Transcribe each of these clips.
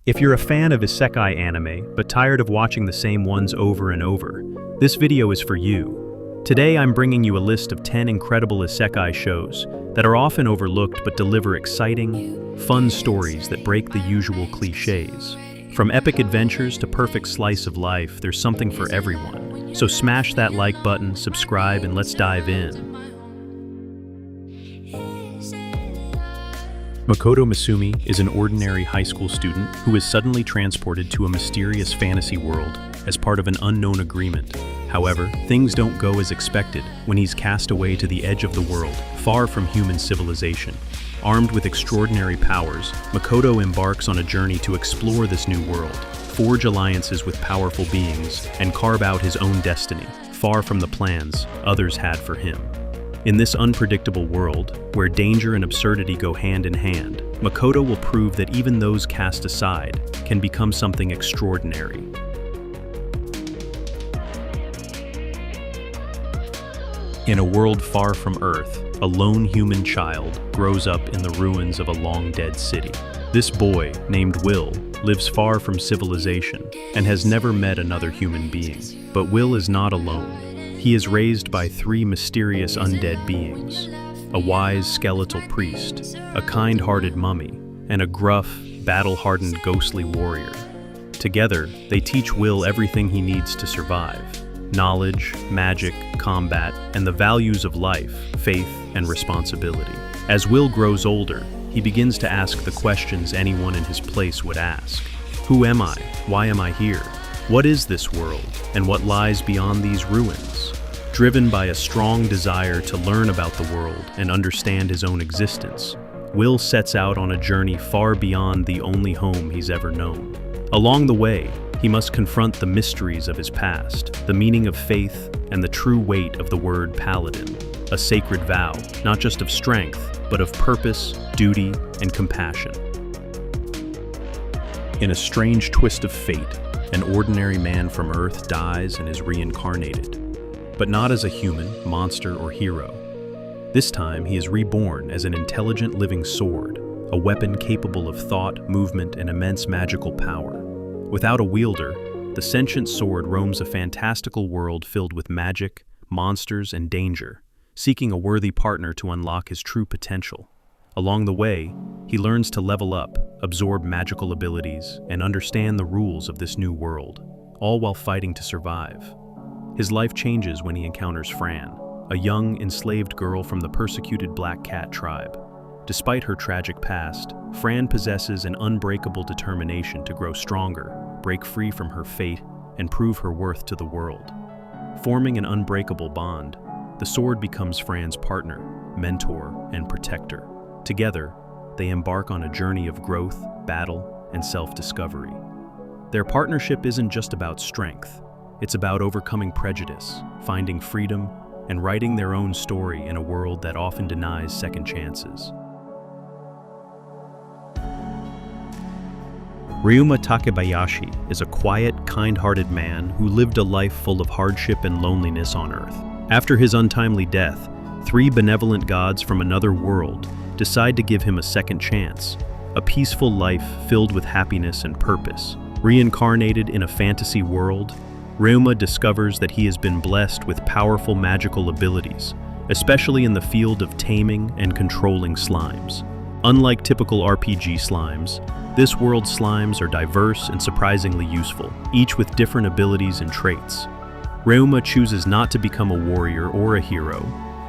If you're a fan of Isekai anime, but tired of watching the same ones over and over, this video is for you. Today I'm bringing you a list of 10 incredible Isekai shows that are often overlooked but deliver exciting, fun stories that break the usual clichés. From epic adventures to perfect slice of life, there's something for everyone. So smash that like button, subscribe, and let's dive in. Makoto Misumi is an ordinary high school student who is suddenly transported to a mysterious fantasy world as part of an unknown agreement. However, things don't go as expected when he's cast away to the edge of the world, far from human civilization. Armed with extraordinary powers, Makoto embarks on a journey to explore this new world, forge alliances with powerful beings, and carve out his own destiny, far from the plans others had for him. In this unpredictable world, where danger and absurdity go hand in hand, Makoto will prove that even those cast aside can become something extraordinary. In a world far from Earth, a lone human child grows up in the ruins of a long-dead city. This boy, named Will, lives far from civilization and has never met another human being. But Will is not alone. He is raised by three mysterious undead beings: a wise skeletal priest, a kind-hearted mummy, and a gruff, battle-hardened ghostly warrior. Together, they teach Will everything he needs to survive: knowledge, magic, combat, and the values of life, faith, and responsibility. As Will grows older, he begins to ask the questions anyone in his place would ask. Who am I? Why am I here? What is this world, and what lies beyond these ruins? Driven by a strong desire to learn about the world and understand his own existence, Will sets out on a journey far beyond the only home he's ever known. Along the way, he must confront the mysteries of his past, the meaning of faith, and the true weight of the word paladin, a sacred vow, not just of strength, but of purpose, duty, and compassion. In a strange twist of fate, an ordinary man from Earth dies and is reincarnated. But not as a human, monster, or hero. This time, he is reborn as an intelligent living sword, a weapon capable of thought, movement, and immense magical power. Without a wielder, the sentient sword roams a fantastical world filled with magic, monsters, and danger, seeking a worthy partner to unlock his true potential. Along the way, he learns to level up, absorb magical abilities, and understand the rules of this new world, all while fighting to survive. His life changes when he encounters Fran, a young, enslaved girl from the persecuted Black Cat tribe. Despite her tragic past, Fran possesses an unbreakable determination to grow stronger, break free from her fate, and prove her worth to the world. Forming an unbreakable bond, the sword becomes Fran's partner, mentor, and protector. Together, they embark on a journey of growth, battle, and self-discovery. Their partnership isn't just about strength. It's about overcoming prejudice, finding freedom, and writing their own story in a world that often denies second chances. Ryuma Takebayashi is a quiet, kind-hearted man who lived a life full of hardship and loneliness on Earth. After his untimely death, three benevolent gods from another world decide to give him a second chance, a peaceful life filled with happiness and purpose. Reincarnated in a fantasy world, Ryuma discovers that he has been blessed with powerful magical abilities, especially in the field of taming and controlling slimes. Unlike typical RPG slimes, this world's slimes are diverse and surprisingly useful, each with different abilities and traits. Ryuma chooses not to become a warrior or a hero,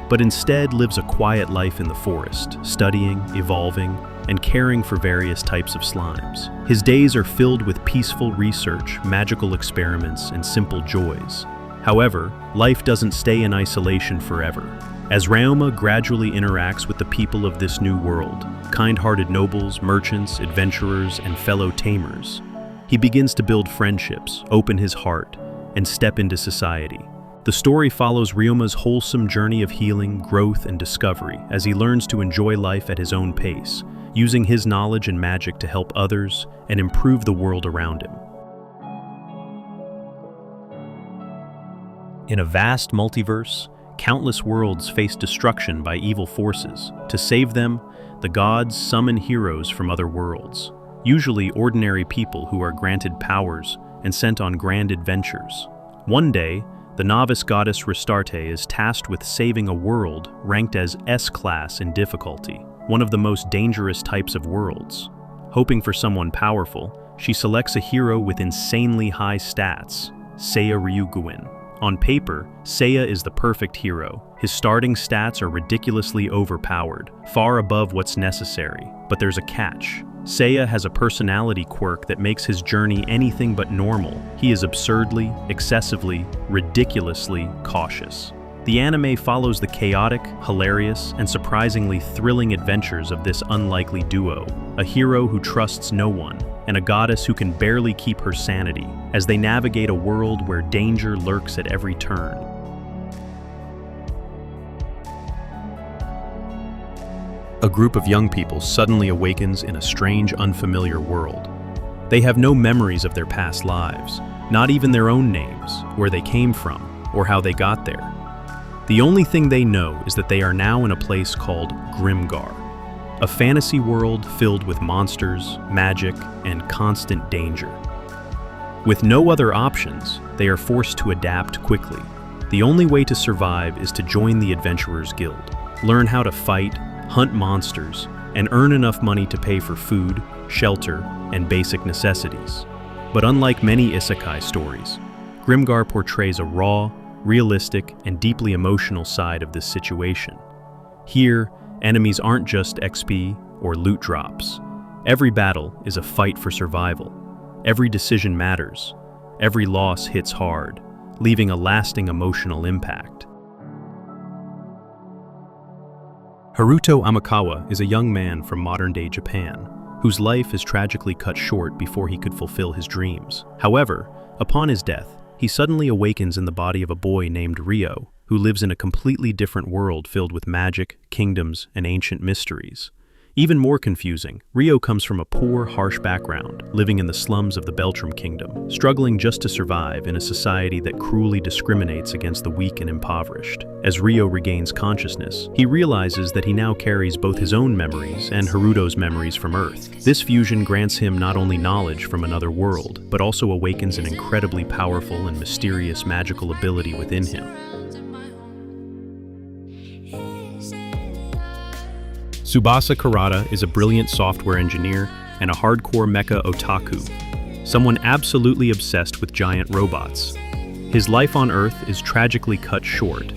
but instead lives a quiet life in the forest, studying, evolving, and caring for various types of slimes. His days are filled with peaceful research, magical experiments, and simple joys. However, life doesn't stay in isolation forever. As Ryuma gradually interacts with the people of this new world, kind-hearted nobles, merchants, adventurers, and fellow tamers, he begins to build friendships, open his heart, and step into society. The story follows Ryuma's wholesome journey of healing, growth, and discovery as he learns to enjoy life at his own pace, using his knowledge and magic to help others and improve the world around him. In a vast multiverse, countless worlds face destruction by evil forces. To save them, the gods summon heroes from other worlds. usually ordinary people who are granted powers and sent on grand adventures. One day, the novice goddess Restarte is tasked with saving a world ranked as S-class in difficulty, one of the most dangerous types of worlds. Hoping for someone powerful, she selects a hero with insanely high stats, Seiya Ryuguin. On paper, Seiya is the perfect hero. His starting stats are ridiculously overpowered, far above what's necessary. But there's a catch. Seiya has a personality quirk that makes his journey anything but normal. He is absurdly, excessively, ridiculously cautious. The anime follows the chaotic, hilarious, and surprisingly thrilling adventures of this unlikely duo, a hero who trusts no one, and a goddess who can barely keep her sanity, as they navigate a world where danger lurks at every turn. A group of young people suddenly awakens in a strange, unfamiliar world. They have no memories of their past lives, not even their own names, where they came from, or how they got there. The only thing they know is that they are now in a place called Grimgar, a fantasy world filled with monsters, magic, and constant danger. With no other options, they are forced to adapt quickly. The only way to survive is to join the Adventurers Guild, learn how to fight, hunt monsters, and earn enough money to pay for food, shelter, and basic necessities. But unlike many isekai stories, Grimgar portrays a raw, realistic, and deeply emotional side of this situation. Here, enemies aren't just XP or loot drops. Every battle is a fight for survival. Every decision matters. Every loss hits hard, leaving a lasting emotional impact. Haruto Amakawa is a young man from modern-day Japan, whose life is tragically cut short before he could fulfill his dreams. However, upon his death, he suddenly awakens in the body of a boy named Ryo, who lives in a completely different world filled with magic, kingdoms, and ancient mysteries. Even more confusing, Ryo comes from a poor, harsh background, living in the slums of the Beltram Kingdom, struggling just to survive in a society that cruelly discriminates against the weak and impoverished. As Ryo regains consciousness, he realizes that he now carries both his own memories and Haruto's memories from Earth. This fusion grants him not only knowledge from another world, but also awakens an incredibly powerful and mysterious magical ability within him. Tsubasa Kurata is a brilliant software engineer and a hardcore mecha otaku, someone absolutely obsessed with giant robots. His life on Earth is tragically cut short,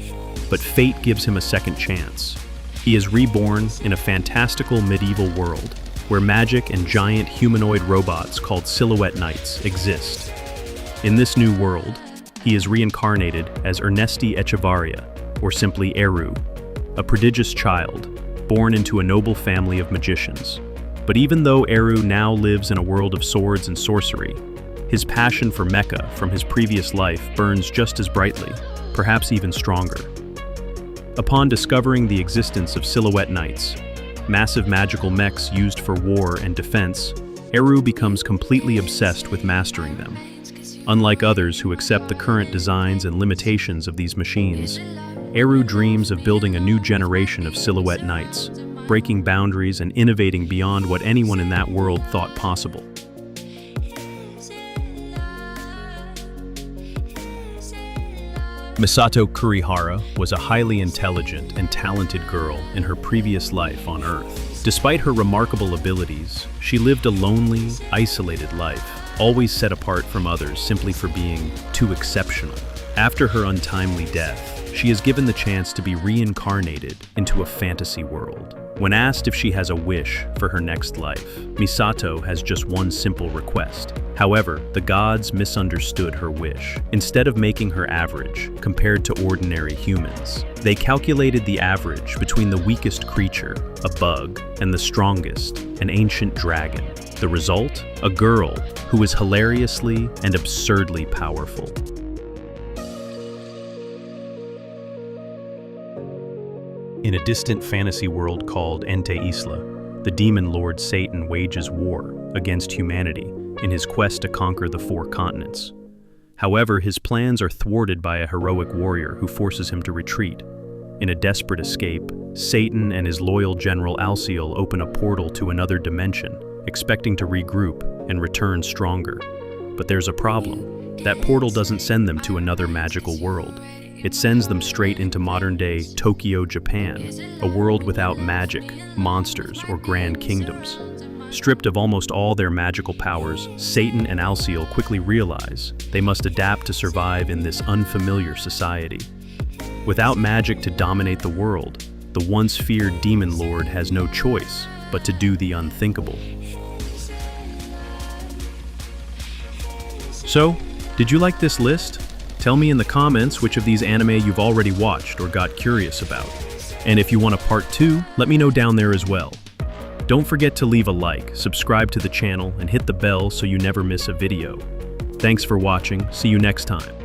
but fate gives him a second chance. He is reborn in a fantastical medieval world where magic and giant humanoid robots called Silhouette Knights exist. In this new world, he is reincarnated as Ernesti Echevarria, or simply Eru, a prodigious child born into a noble family of magicians. But even though Eru now lives in a world of swords and sorcery, his passion for mecha from his previous life burns just as brightly, perhaps even stronger. Upon discovering the existence of Silhouette Knights, massive magical mechs used for war and defense, Eru becomes completely obsessed with mastering them. Unlike others who accept the current designs and limitations of these machines, Eru dreams of building a new generation of Silhouette Knights, breaking boundaries and innovating beyond what anyone in that world thought possible. Misato Kurihara was a highly intelligent and talented girl in her previous life on Earth. Despite her remarkable abilities, she lived a lonely, isolated life, always set apart from others simply for being too exceptional. After her untimely death, she is given the chance to be reincarnated into a fantasy world. When asked if she has a wish for her next life, Misato has just one simple request. However, the gods misunderstood her wish. Instead of making her average compared to ordinary humans, they calculated the average between the weakest creature, a bug, and the strongest, an ancient dragon. The result? A girl who is hilariously and absurdly powerful. In a distant fantasy world called Ente Isla, the demon lord Satan wages war against humanity in his quest to conquer the 4 continents. However, his plans are thwarted by a heroic warrior who forces him to retreat. In a desperate escape, Satan and his loyal general Alciel open a portal to another dimension, expecting to regroup and return stronger. But there's a problem. That portal doesn't send them to another magical world. It sends them straight into modern-day Tokyo, Japan, a world without magic, monsters, or grand kingdoms. Stripped of almost all their magical powers, Satan and Alciel quickly realize they must adapt to survive in this unfamiliar society. Without magic to dominate the world, the once feared demon lord has no choice but to do the unthinkable. So, did you like this list? Tell me in the comments which of these anime you've already watched or got curious about. And if you want a part 2, let me know down there as well. Don't forget to leave a like, subscribe to the channel, and hit the bell so you never miss a video. Thanks for watching. See you next time.